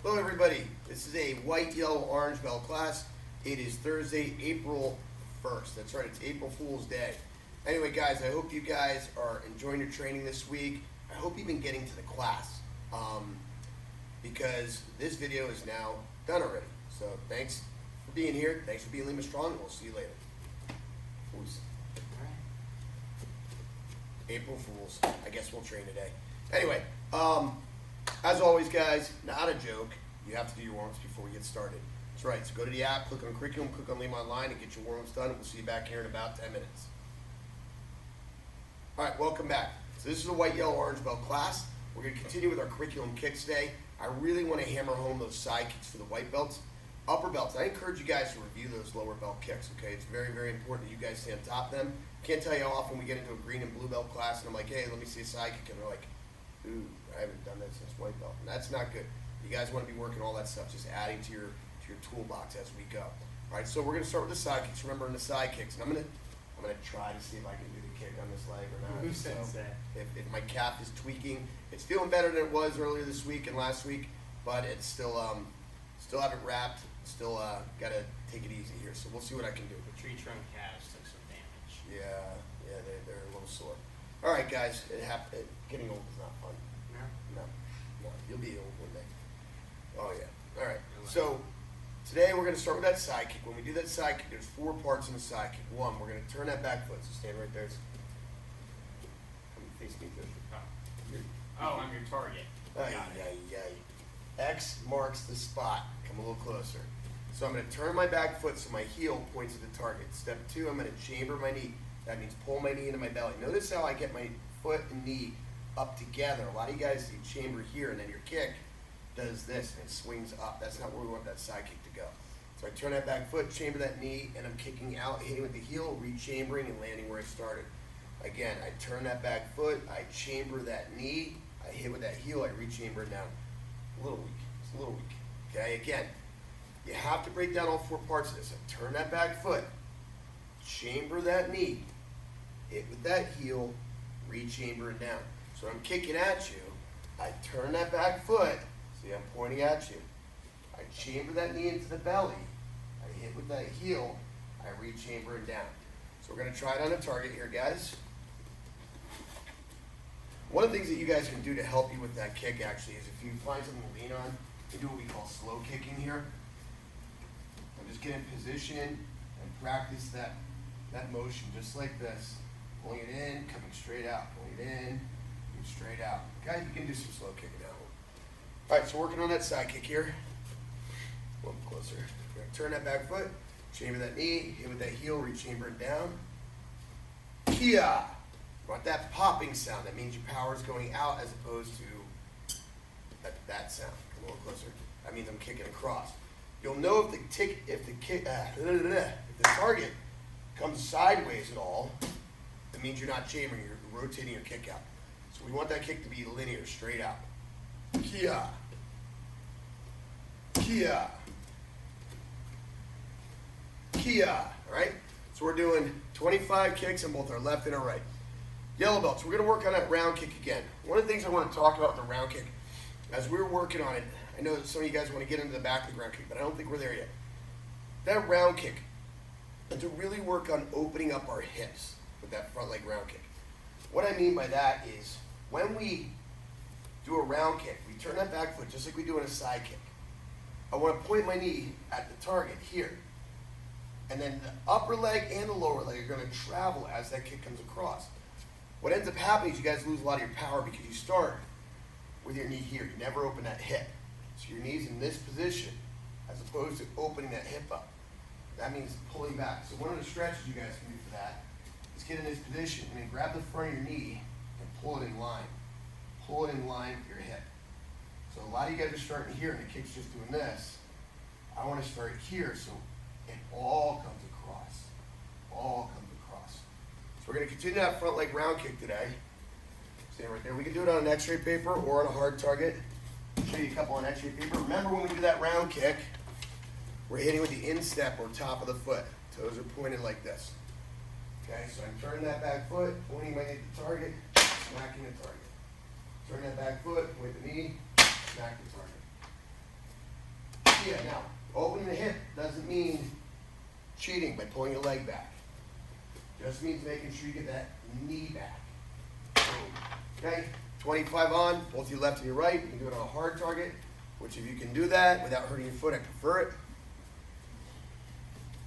Hello everybody, this is a white, yellow, orange belt class. It is Thursday, April 1st. That's right, it's April Fool's Day. Anyway guys, I hope you guys are enjoying your training this week. I hope you've been getting to the class because this video is now done already. So thanks for being here. Thanks for being Lima Strong. We'll see you later. Fools. April Fools. I guess we'll train today. Anyway, as always, guys, not a joke. You have to do your warm-ups before we get started. That's right. So go to the app, click on curriculum, click on Lima Online, and get your warm-ups done. And we'll see you back here in about 10 minutes. All right, welcome back. So this is a white, yellow, orange belt class. We're going to continue with our curriculum kicks today. I really want to hammer home those side kicks for the white belts. Upper belts, I encourage you guys to review those lower belt kicks, okay? It's very, very important that you guys stay on top of them. Can't tell you how often we get into a green and blue belt class and I'm like, hey, let me see a side kick, and they're like, ooh, I haven't done that since white belt. And that's not good. You guys want to be working all that stuff, just adding to your toolbox as we go. All right, so we're going to start with the side kicks. Remember, in the side kicks, and I'm gonna try to see if I can do the kick on this leg or not. Who says so that? If my calf is tweaking, it's feeling better than it was earlier this week and last week, but it's still haven't wrapped. Still got to take it easy here. So we'll see what I can do. The tree trunk calves took some damage. Yeah, they're a little sore. All right, guys, getting old is not fun. No, you'll be old one day. Oh yeah. All right. So today we're going to start with that side kick. When we do that side kick, there's 4 parts in the side kick. 1, we're going to turn that back foot. So stand right there. Face me good. Oh, I'm your target. X marks the spot. Come a little closer. So I'm going to turn my back foot so my heel points at the target. Step 2, I'm going to chamber my knee. That means pull my knee into my belly. Notice how I get my foot and knee up together. A lot of you guys see chamber here, and then your kick does this, and it swings up. That's not where we want that side kick to go. So I turn that back foot, chamber that knee, and I'm kicking out, hitting with the heel, re-chambering, and landing where I started. Again, I turn that back foot, I chamber that knee, I hit with that heel, I re-chamber it down. A little weak. It's a little weak. Okay, again, you have to break down all 4 parts of this. I turn that back foot, chamber that knee, hit with that heel, re-chamber it down. So I'm kicking at you, I turn that back foot, see I'm pointing at you, I chamber that knee into the belly, I hit with that heel, I re-chamber it down. So we're going to try it on a target here, guys. One of the things that you guys can do to help you with that kick actually is if you find something to lean on, you do what we call slow kicking here. I'm just getting in position and practice that motion just like this. Pulling it in, coming straight out. Pulling it in, coming straight out. Okay, you can do some slow kicking now. All right, so working on that side kick here. A little closer. We're going to turn that back foot, chamber that knee, hit with that heel, re-chamber it down. Kia! You want that popping sound. That means your power is going out as opposed to that sound. Come a little closer. That means I'm kicking across. You'll know if the target comes sideways at all, that means you're not chambering, you're rotating your kick out. So we want that kick to be linear, straight out. Kia. Kia. Kia. All right? So we're doing 25 kicks on both our left and our right. Yellow belts, we're going to work on that round kick again. One of the things I want to talk about with the round kick, as we're working on it, I know that some of you guys want to get into the back of the round kick, but I don't think we're there yet. That round kick, and to really work on opening up our hips with that front leg round kick. What I mean by that is when we do a round kick, we turn that back foot just like we do in a side kick. I want to point my knee at the target here. And then the upper leg and the lower leg are going to travel as that kick comes across. What ends up happening is you guys lose a lot of your power because you start with your knee here. You never open that hip. So your knee's in this position as opposed to opening that hip up. That means pulling back. So one of the stretches you guys can do for that is get in this position and then grab the front of your knee and pull it in line. Pull it in line with your hip. So a lot of you guys are starting here and the kick's just doing this. I want to start here so it all comes across. All comes across. So we're going to continue that front leg round kick today. Stand right there. We can do it on an x-ray paper or on a hard target. I'll show you a couple on x-ray paper. Remember when we do that round kick, we're hitting with the instep or top of the foot. Toes are pointed like this. Okay, so I'm turning that back foot, pointing my knee at the target, smacking the target. Turn that back foot, point the knee, smack the target. Yeah, now, opening the hip doesn't mean cheating by pulling your leg back. Just means making sure you get that knee back. Boom. Okay, 25 on, both your left and your right. You can do it on a hard target, which if you can do that without hurting your foot, I prefer it.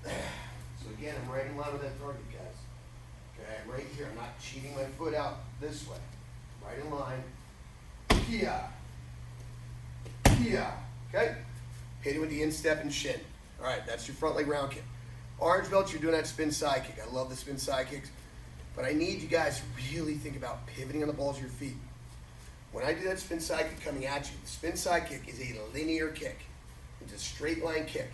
So again, I'm right in line with that target, guys. Okay, I'm right here. I'm not cheating my foot out this way. Right in line. Kia. Kia. Okay? Hit it with the instep and shin. All right, that's your front leg round kick. Orange belt, you're doing that spin side kick. I love the spin side kicks. But I need you guys to really think about pivoting on the balls of your feet. When I do that spin side kick coming at you, the spin side kick is a linear kick. It's a straight line kick.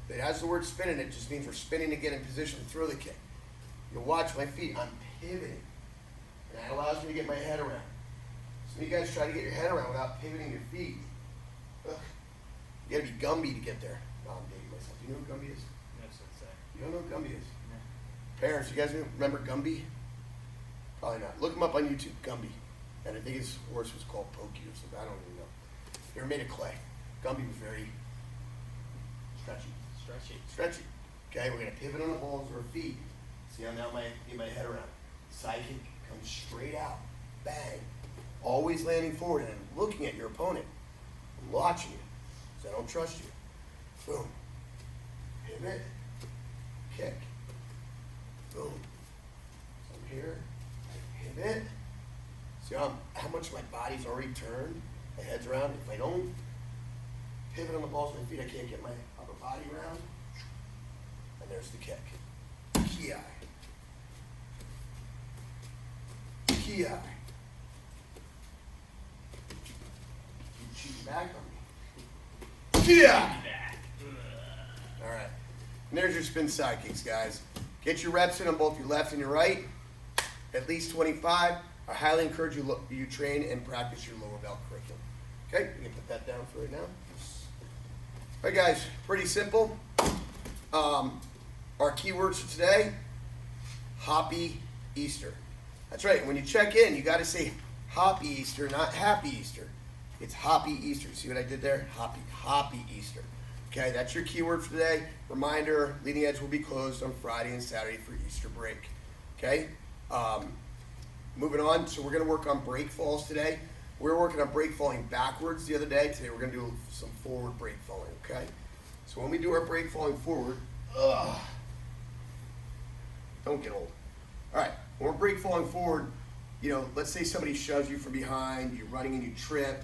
If it has the word spin in it, just means we're spinning to get in position to throw the kick. You'll watch my feet, I'm pivoting. And that allows me to get my head around. Some of you guys try to get your head around without pivoting your feet. Ugh. You gotta be Gumby to get there. No, I'm dating myself. Do you know who Gumby is? That's what it's like. You don't know who Gumby is? Parents, you guys remember Gumby? Probably not. Look him up on YouTube, Gumby. And I think his horse was called Pokey or something. I don't even know. They were made of clay. Gumby was very stretchy. Stretchy. Okay, we're gonna pivot on the balls of our feet. See how now get my head around. Side kick comes straight out. Bang. Always landing forward and I'm looking at your opponent. I'm watching you. Because I don't trust you. Boom. Pivot. Kick. Boom. So I'm here. I pivot. See how much my body's already turned? My head's around. If I don't pivot on the balls of my feet, I can't get my upper body around. And there's the kick. Ki. Ki. You cheating back on me. Ki. All right. And there's your spin side kicks, guys. Get your reps in on both your left and your right. At least 25. I highly encourage you train and practice your lower belt curriculum. Okay, you can put that down for right now. All right, guys, pretty simple. Our keywords for today, Happy Easter. That's right, when you check in, you got to say Happy Easter, not Happy Easter. It's Happy Easter. See what I did there? Happy Easter. Okay, that's your keyword for today. Reminder, Leading Edge will be closed on Friday and Saturday for Easter break. Okay, moving on, so we're going to work on break falls today. We were working on break falling backwards the other day. Today we're going to do some forward break falling, okay? So when we do our break falling forward, don't get old. All right, when we're break falling forward, you know, let's say somebody shoves you from behind, you're running and you trip,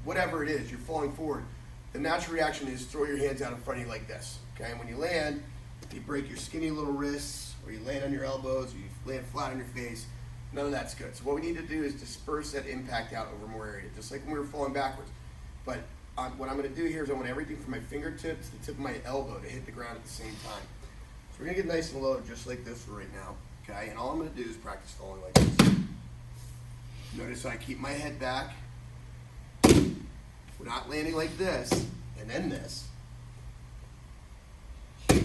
whatever it is, you're falling forward. The natural reaction is throw your hands out in front of you like this, okay? And when you land, you break your skinny little wrists, or you land on your elbows, or you land flat on your face. None of that's good. So what we need to do is disperse that impact out over more area, just like when we were falling backwards. But what I'm going to do here is I want everything from my fingertips to the tip of my elbow to hit the ground at the same time. So we're going to get nice and low just like this for right now, okay? And all I'm going to do is practice falling like this. Notice I keep my head back. We're not landing like this and then this. Okay?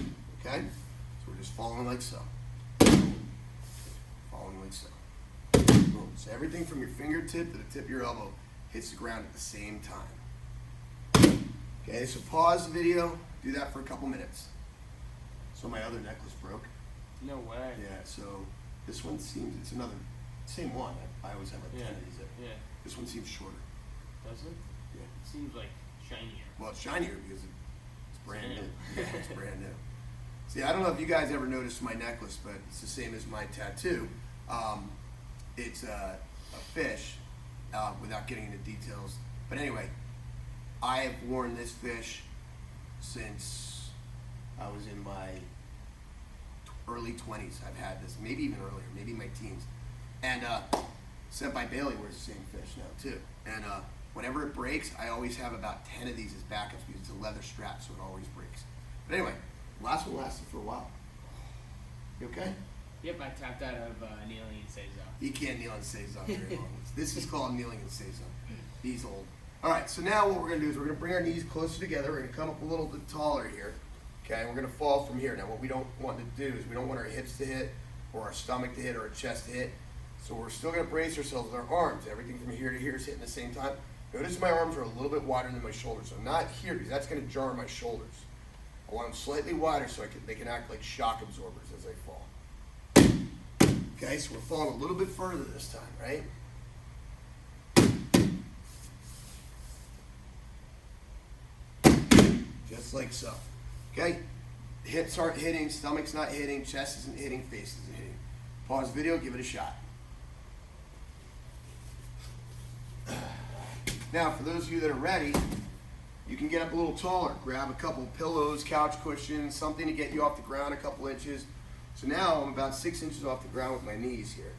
So we're just falling like so. Falling like so. Boom. So everything from your fingertip to the tip of your elbow hits the ground at the same time. Okay, so pause the video, do that for a couple minutes. So my other necklace broke. No way. Yeah, so this one seems, it's another, same one. I always have like 10 of these. Yeah. This one seems shorter. Does it? Yeah. It seems like shinier. Well, it's shinier because it's brand new. Yeah, it's brand new. See, I don't know if you guys ever noticed my necklace, but it's the same as my tattoo. It's a fish, without getting into details. But anyway, I have worn this fish since I was in my early 20s. I've had this, maybe even earlier, maybe my teens. And Senpai Bailey wears the same fish now too. And whenever it breaks, I always have about 10 of these as backups because it's a leather strap, so it always breaks. But anyway, the last one lasted for a while. You okay? Yep, I tapped out of kneeling and seizo. He can't kneel and seizo very long. This is called kneeling and seizo. He's old. All right, so now what we're going to do is we're going to bring our knees closer together. We're going to come up a little bit taller here. Okay, and we're going to fall from here. Now, what we don't want to do is we don't want our hips to hit or our stomach to hit or our chest to hit. So we're still going to brace ourselves with our arms. Everything from here to here is hitting at the same time. Notice my arms are a little bit wider than my shoulders. I'm not here because that's going to jar my shoulders. I want them slightly wider so they can act like shock absorbers as I fall. Okay, so we're falling a little bit further this time, right? Just like so. Okay? Hips aren't hitting, stomach's not hitting, chest isn't hitting, face isn't hitting. Pause video, give it a shot. Now, for those of you that are ready, you can get up a little taller. Grab a couple pillows, couch cushions, something to get you off the ground a couple inches. So now I'm about 6 inches off the ground with my knees here.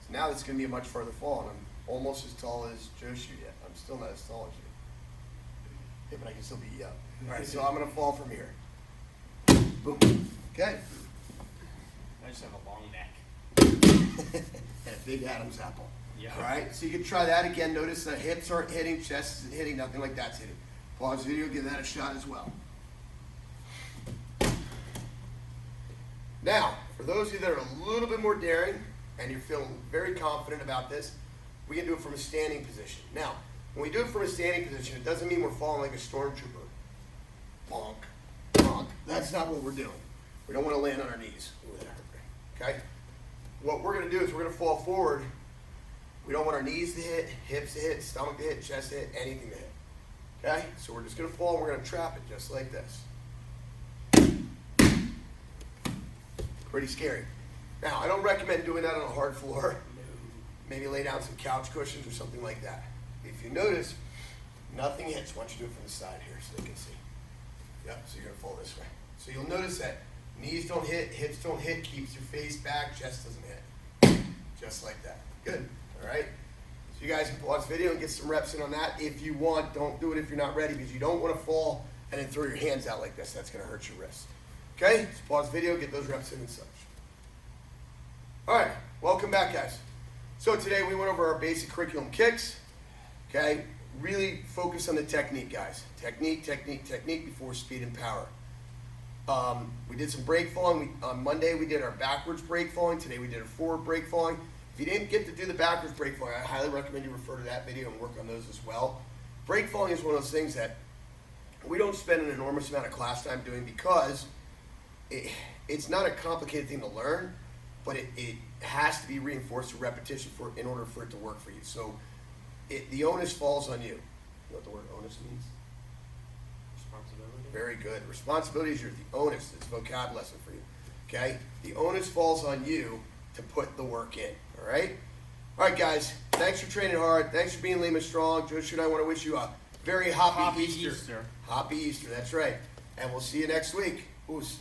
So now it's going to be a much further fall, and I'm almost as tall as Joe Shoe yet. I'm still not as tall as you. Yeah, but I can still be up. All right, so I'm going to fall from here. Boom. Okay. I just have a long neck. And a big Adam's apple. Yeah. All right, so you can try that again. Notice the hips aren't hitting, chest isn't hitting, nothing like that's hitting. Pause the video, give that a shot as well. Now, for those of you that are a little bit more daring and you're feeling very confident about this, we can do it from a standing position. Now, when we do it from a standing position, it doesn't mean we're falling like a stormtrooper. Bonk, bonk. That's not what we're doing. We don't want to land on our knees. Ooh, that hurt. Okay? What we're going to do is we're going to fall forward. We don't want our knees to hit, hips to hit, stomach to hit, chest to hit, anything to hit. Okay? So we're just going to fall and we're going to trap it just like this. Pretty scary. Now, I don't recommend doing that on a hard floor. Maybe lay down some couch cushions or something like that. If you notice, nothing hits. Why don't you do it from the side here so they can see. Yep, so you're going to fall this way. So you'll notice that knees don't hit, hips don't hit, keeps your face back, chest doesn't hit. Just like that. Good. All right? So you guys can pause video and get some reps in on that if you want. Don't do it if you're not ready because you don't want to fall and then throw your hands out like this. That's going to hurt your wrist. Okay? So pause video, get those reps in and such. All right. Welcome back, guys. So today we went over our basic curriculum kicks. Okay? Really focus on the technique, guys. Technique, technique, technique before speed and power. We did some break falling. On Monday, we did our backwards break falling. Today, we did a forward break falling. If you didn't get to do the backwards break falling, I highly recommend you refer to that video and work on those as well. Break falling is one of those things that we don't spend an enormous amount of class time doing because it's not a complicated thing to learn, but it has to be reinforced through repetition in order for it to work for you. So the onus falls on you. You know what the word onus means? Responsibility. Very good. Responsibility is the onus. It's a vocab lesson for you. Okay? The onus falls on you to put the work in. All right? All right, guys. Thanks for training hard. Thanks for being Lima Strong. Joe Shoot, I want to wish you a very happy Easter. Happy Easter. That's right. And we'll see you next week. Oos.